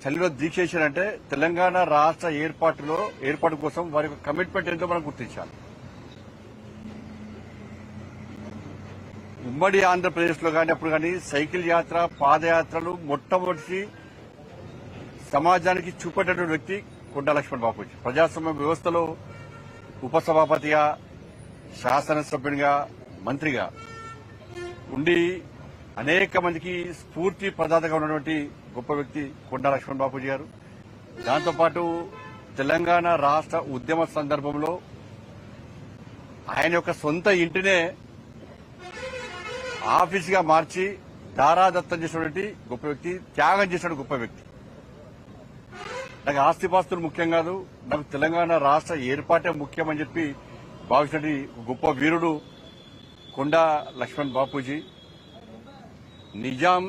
చలిలో దీక్ష చేశారంటే తెలంగాణ రాష్ట్ర ఏర్పాటు కోసం వారి యొక్క కమిట్మెంట్ ఏంటో మనం గుర్తించాలి. ఉమ్మడి ఆంధ్రప్రదేశ్ లో కానీ అప్పుడు కానీ సైకిల్ యాత్ర, పాదయాత్రలు మొట్టమొదటి సమాజానికి చూపేటటువంటి వ్యక్తి కొండా లక్ష్మణ్ బాపూజీ. ప్రజాస్వామ్య వ్యవస్థలో ఉపసభాపతిగా, శాసనసభ్యునిగా, మంత్రిగా ఉండి అనేక మందికి స్ఫూర్తి ప్రదాతగా ఉన్నటువంటి గొప్ప వ్యక్తి కొండా లక్ష్మణ్ బాపూజీ గారు. దాంతోపాటు తెలంగాణ రాష్ట్ర ఉద్యమ సందర్భంలో ఆయన యొక్క సొంత ఇంటినే ఆఫీసుగా మార్చి దారాదత్తం చేసినటువంటి గొప్ప వ్యక్తి, త్యాగం చేసిన గొప్ప వ్యక్తి. నాకు ఆస్తిపాస్తులు ముఖ్యం కాదు, నాకు తెలంగాణ రాష్ట్ర ఏర్పాటే ముఖ్యమని చెప్పి భావించినటువంటి గొప్ప వీరుడు కొండా లక్ష్మణ్ బాపూజీ. నిజాం